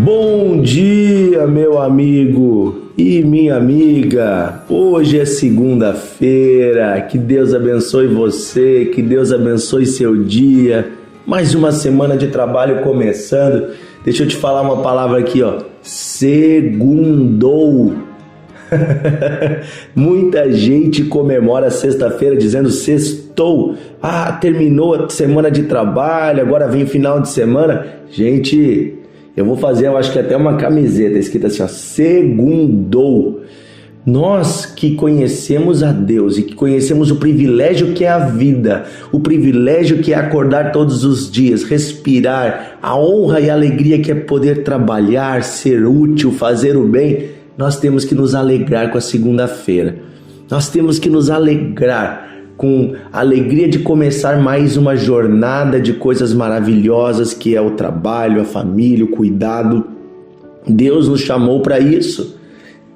Bom dia, meu amigo e minha amiga. Hoje é segunda-feira. Que Deus abençoe você, que Deus abençoe seu dia. Mais uma semana de trabalho começando. Deixa eu te falar uma palavra aqui, ó. Segundou. Muita gente comemora sexta-feira dizendo sextou. Terminou a semana de trabalho, agora vem final de semana. Gente, eu vou fazer, eu acho que até uma camiseta escrita assim, ó, segundou. Nós que conhecemos a Deus e que conhecemos o privilégio que é a vida, o privilégio que é acordar todos os dias, respirar, a honra e a alegria que é poder trabalhar, ser útil, fazer o bem, nós temos que nos alegrar com a segunda-feira. Nós temos que nos alegrar com a alegria de começar mais uma jornada de coisas maravilhosas que é o trabalho, a família, o cuidado. Deus nos chamou para isso.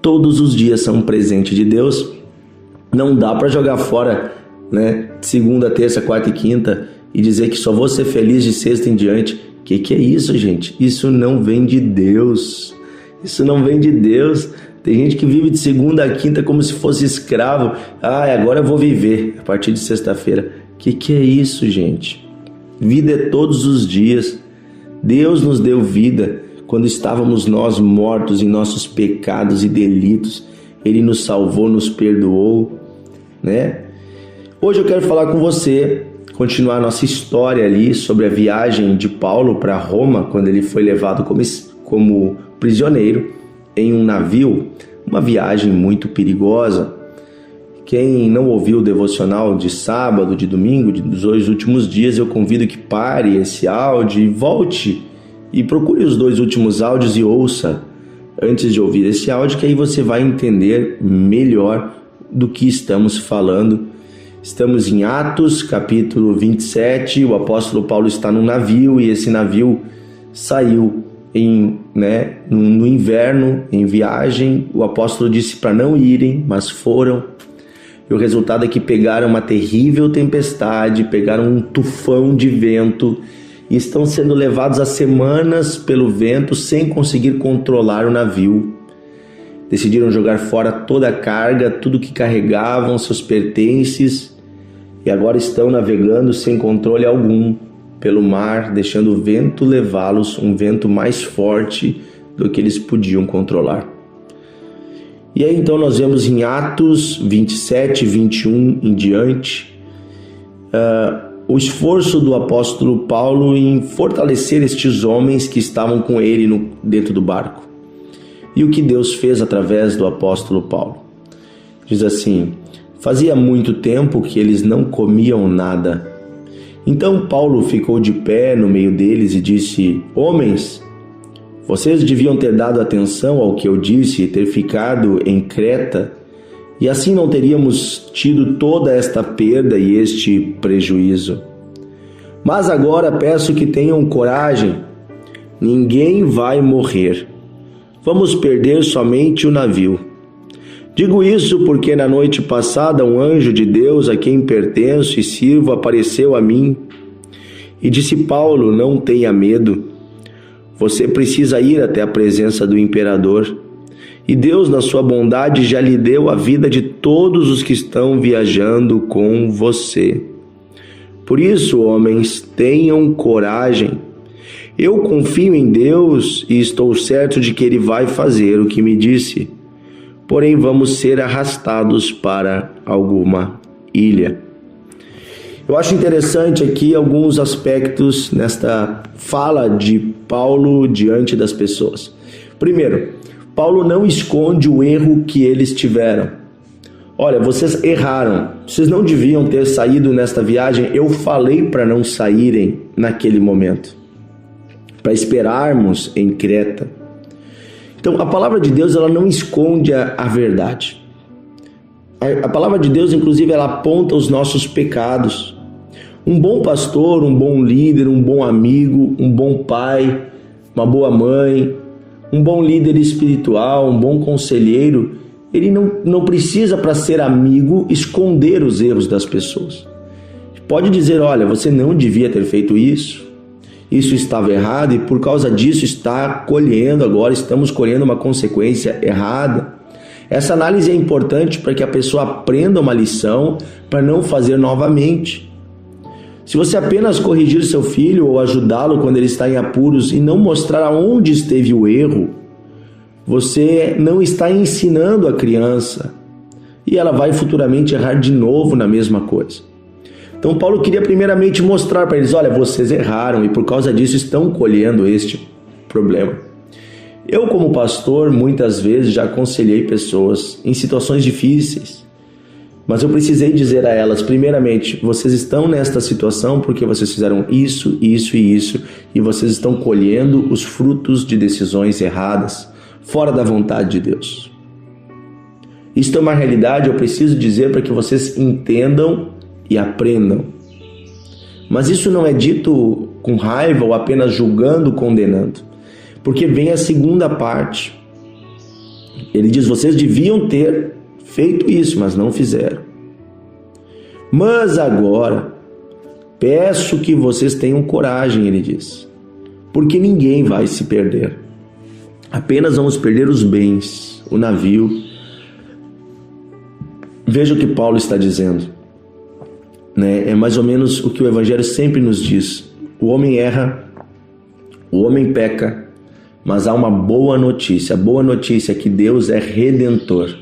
Todos os dias são um presente de Deus. Não dá para jogar fora, né? Segunda, terça, quarta e quinta e dizer que só vou ser feliz de sexta em diante. Que é isso, gente? Isso não vem de Deus. Isso não vem de Deus. Tem gente que vive de segunda a quinta como se fosse escravo. Agora eu vou viver a partir de sexta-feira. Que é isso, gente? Vida é todos os dias. Deus nos deu vida quando estávamos nós mortos em nossos pecados e delitos. Ele nos salvou, nos perdoou, né? Hoje eu quero falar com você, continuar a nossa história ali sobre a viagem de Paulo para Roma, quando ele foi levado como prisioneiro em um navio, uma viagem muito perigosa. Quem não ouviu o devocional de sábado, de domingo, dos 2 últimos dias, eu convido que pare esse áudio e volte e procure os 2 últimos áudios e ouça antes de ouvir esse áudio, que aí você vai entender melhor do que estamos falando. Estamos em Atos, capítulo 27, o apóstolo Paulo está num navio e esse navio saiu no inverno, em viagem. O apóstolo disse para não irem, mas foram. E o resultado é que pegaram uma terrível tempestade, pegaram um tufão de vento e estão sendo levados há semanas pelo vento sem conseguir controlar o navio. Decidiram jogar fora toda a carga, tudo que carregavam, seus pertences, e agora estão navegando sem controle algum pelo mar, deixando o vento levá-los, um vento mais forte do que eles podiam controlar. E aí então nós vemos em Atos 27, 21 em diante, o esforço do apóstolo Paulo em fortalecer estes homens que estavam com ele dentro do barco. E o que Deus fez através do apóstolo Paulo. Diz assim: fazia muito tempo que eles não comiam nada. Então Paulo ficou de pé no meio deles e disse: homens, vocês deviam ter dado atenção ao que eu disse e ter ficado em Creta, e assim não teríamos tido toda esta perda e este prejuízo. Mas agora peço que tenham coragem. Ninguém vai morrer. Vamos perder somente o navio. Digo isso porque na noite passada um anjo de Deus a quem pertenço e sirvo apareceu a mim e disse: Paulo, não tenha medo. Você precisa ir até a presença do imperador. E Deus, na sua bondade, já lhe deu a vida de todos os que estão viajando com você. Por isso, homens, tenham coragem. Eu confio em Deus e estou certo de que Ele vai fazer o que me disse. Porém, vamos ser arrastados para alguma ilha. Eu acho interessante aqui alguns aspectos nesta fala de Paulo diante das pessoas. Primeiro, Paulo não esconde o erro que eles tiveram. Olha, vocês erraram, vocês não deviam ter saído nesta viagem, eu falei para não saírem naquele momento, para esperarmos em Creta. Então, a palavra de Deus, ela não esconde a verdade. A palavra de Deus, inclusive, ela aponta os nossos pecados. Um bom pastor, um bom líder, um bom amigo, um bom pai, uma boa mãe, um bom líder espiritual, um bom conselheiro, ele não precisa, para ser amigo, esconder os erros das pessoas. Pode dizer: olha, você não devia ter feito isso, isso estava errado e por causa disso estamos colhendo uma consequência errada. Essa análise é importante para que a pessoa aprenda uma lição para não fazer novamente. Se você apenas corrigir seu filho ou ajudá-lo quando ele está em apuros e não mostrar aonde esteve o erro, você não está ensinando a criança e ela vai futuramente errar de novo na mesma coisa. Então Paulo queria primeiramente mostrar para eles, olha, vocês erraram e por causa disso estão colhendo este problema. Eu, como pastor, muitas vezes já aconselhei pessoas em situações difíceis, mas eu precisei dizer a elas, primeiramente, vocês estão nesta situação porque vocês fizeram isso, isso e isso, e vocês estão colhendo os frutos de decisões erradas, fora da vontade de Deus. Isto é uma realidade, eu preciso dizer para que vocês entendam e aprendam. Mas isso não é dito com raiva ou apenas julgando, condenando. Porque vem a segunda parte. Ele diz, vocês deviam ter feito isso, mas não fizeram. Mas agora, peço que vocês tenham coragem, ele diz. Porque ninguém vai se perder. Apenas vamos perder os bens, o navio. Veja o que Paulo está dizendo. É mais ou menos o que o Evangelho sempre nos diz. O homem erra, o homem peca, mas há uma boa notícia. A boa notícia é que Deus é redentor,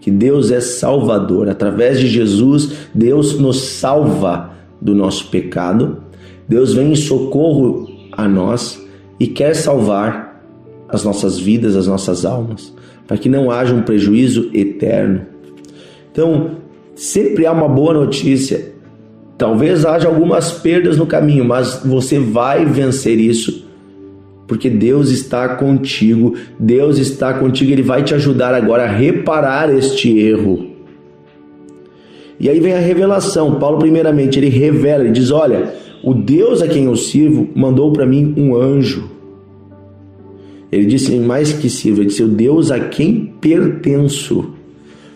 que Deus é salvador. Através de Jesus, Deus nos salva do nosso pecado. Deus vem em socorro a nós e quer salvar as nossas vidas, as nossas almas, para que não haja um prejuízo eterno. Então, sempre há uma boa notícia. Talvez haja algumas perdas no caminho, mas você vai vencer isso, porque Deus está contigo. Deus está contigo, Ele vai te ajudar agora a reparar este erro. E aí vem a revelação. Paulo, primeiramente, ele revela, ele diz, olha, o Deus a quem eu sirvo mandou para mim um anjo. Ele disse, mais que sirvo, ele disse, o Deus a quem pertenço.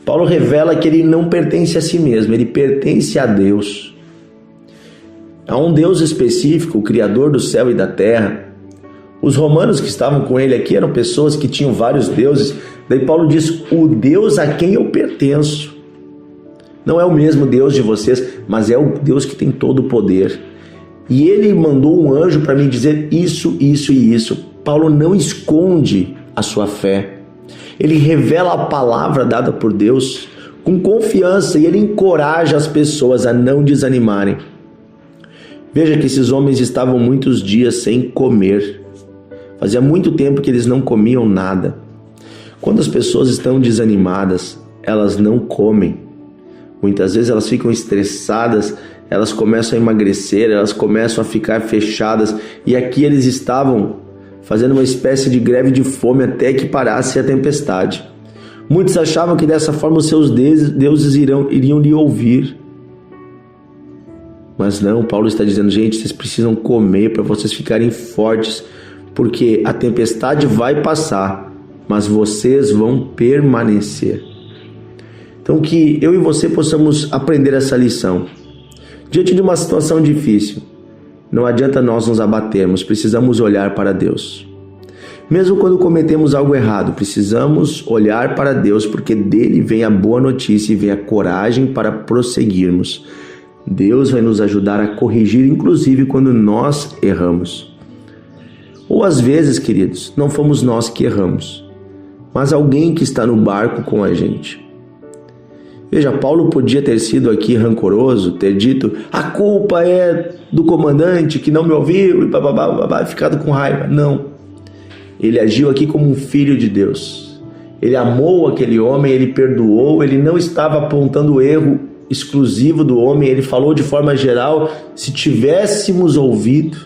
Paulo revela que ele não pertence a si mesmo, ele pertence a Deus. Há um Deus específico, o Criador do céu e da terra. Os romanos que estavam com ele aqui eram pessoas que tinham vários deuses. Daí Paulo diz, o Deus a quem eu pertenço. Não é o mesmo Deus de vocês, mas é o Deus que tem todo o poder. E ele mandou um anjo para me dizer isso, isso e isso. Paulo não esconde a sua fé. Ele revela a palavra dada por Deus com confiança e ele encoraja as pessoas a não desanimarem. Veja que esses homens estavam muitos dias sem comer. Fazia muito tempo que eles não comiam nada. Quando as pessoas estão desanimadas, elas não comem. Muitas vezes elas ficam estressadas, elas começam a emagrecer, elas começam a ficar fechadas. E aqui eles estavam fazendo uma espécie de greve de fome até que parasse a tempestade. Muitos achavam que dessa forma os seus deuses iriam lhe ouvir. Mas não, Paulo está dizendo, gente, vocês precisam comer para vocês ficarem fortes, porque a tempestade vai passar, mas vocês vão permanecer. Então que eu e você possamos aprender essa lição. Diante de uma situação difícil, não adianta nós nos abatermos, precisamos olhar para Deus. Mesmo quando cometemos algo errado, precisamos olhar para Deus, porque dele vem a boa notícia e vem a coragem para prosseguirmos. Deus vai nos ajudar a corrigir, inclusive quando nós erramos. Ou às vezes, queridos, não fomos nós que erramos, mas alguém que está no barco com a gente. Veja, Paulo podia ter sido aqui rancoroso, ter dito, a culpa é do comandante que não me ouviu, e ficado com raiva. Não. Ele agiu aqui como um filho de Deus. Ele amou aquele homem, ele perdoou, ele não estava apontando o erro exclusivo do homem, ele falou de forma geral, se tivéssemos ouvido.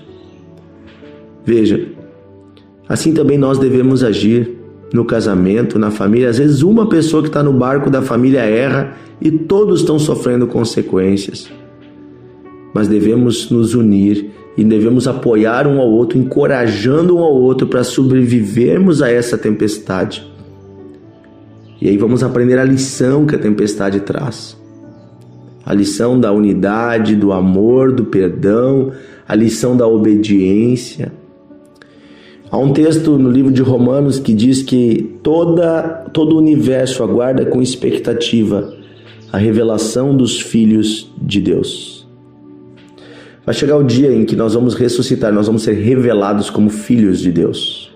Veja, assim também nós devemos agir no casamento, na família. Às vezes uma pessoa que está no barco da família erra e todos estão sofrendo consequências. Mas devemos nos unir e devemos apoiar um ao outro, encorajando um ao outro para sobrevivermos a essa tempestade. E aí vamos aprender a lição que a tempestade traz. A lição da unidade, do amor, do perdão, a lição da obediência. Há um texto no livro de Romanos que diz que todo o universo aguarda com expectativa a revelação dos filhos de Deus. Vai chegar o dia em que nós vamos ressuscitar, nós vamos ser revelados como filhos de Deus.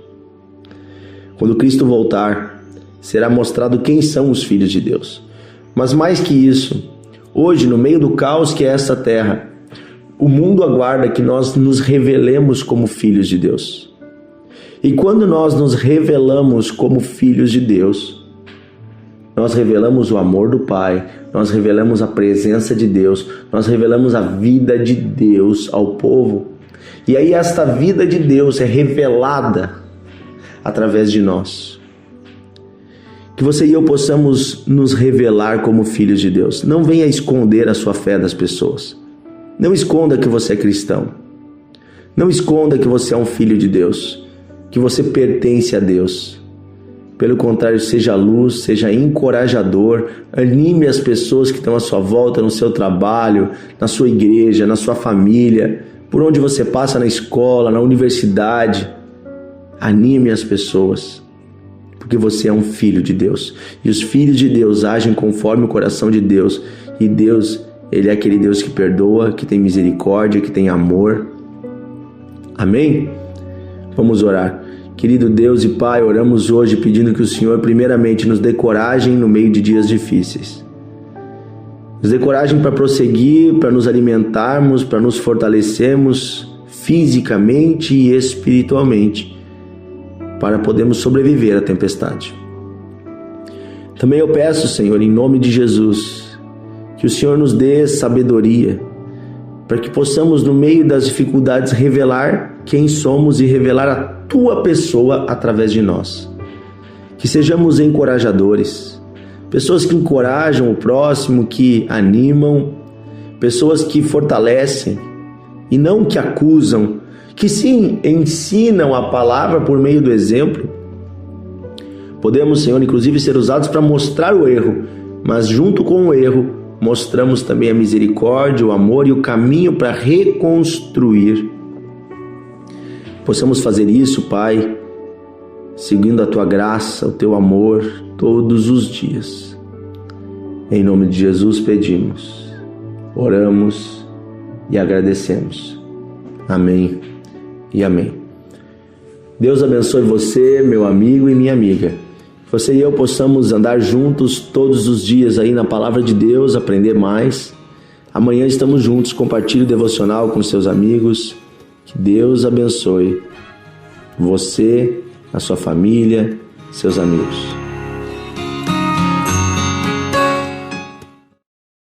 Quando Cristo voltar, será mostrado quem são os filhos de Deus. Mas mais que isso, hoje, no meio do caos que é essa terra, o mundo aguarda que nós nos revelemos como filhos de Deus. E quando nós nos revelamos como filhos de Deus, nós revelamos o amor do Pai, nós revelamos a presença de Deus, nós revelamos a vida de Deus ao povo. E aí esta vida de Deus é revelada através de nós. Que você e eu possamos nos revelar como filhos de Deus. Não venha esconder a sua fé das pessoas. Não esconda que você é cristão. Não esconda que você é um filho de Deus, que você pertence a Deus. Pelo contrário, seja luz, seja encorajador, anime as pessoas que estão à sua volta, no seu trabalho, na sua igreja, na sua família, por onde você passa, na escola, na universidade. Anime as pessoas, porque você é um filho de Deus. E os filhos de Deus agem conforme o coração de Deus. E Deus, Ele é aquele Deus que perdoa, que tem misericórdia, que tem amor. Amém? Vamos orar. Querido Deus e Pai, oramos hoje pedindo que o Senhor primeiramente nos dê coragem no meio de dias difíceis. Nos dê coragem para prosseguir, para nos alimentarmos, para nos fortalecermos fisicamente e espiritualmente, para podermos sobreviver à tempestade. Também eu peço, Senhor, em nome de Jesus, que o Senhor nos dê sabedoria, para que possamos, no meio das dificuldades, revelar quem somos e revelar a Tua pessoa através de nós. Que sejamos encorajadores, pessoas que encorajam o próximo, que animam, pessoas que fortalecem e não que acusam, que sim, ensinam a palavra por meio do exemplo. Podemos, Senhor, inclusive ser usados para mostrar o erro, mas junto com o erro, mostramos também a misericórdia, o amor e o caminho para reconstruir. Possamos fazer isso, Pai, seguindo a Tua graça, o Teu amor, todos os dias. Em nome de Jesus pedimos, oramos e agradecemos. Amém e amém. Deus abençoe você, meu amigo e minha amiga. Você e eu possamos andar juntos todos os dias aí na Palavra de Deus, aprender mais. Amanhã estamos juntos, compartilhe o devocional com seus amigos. Que Deus abençoe você, a sua família, seus amigos.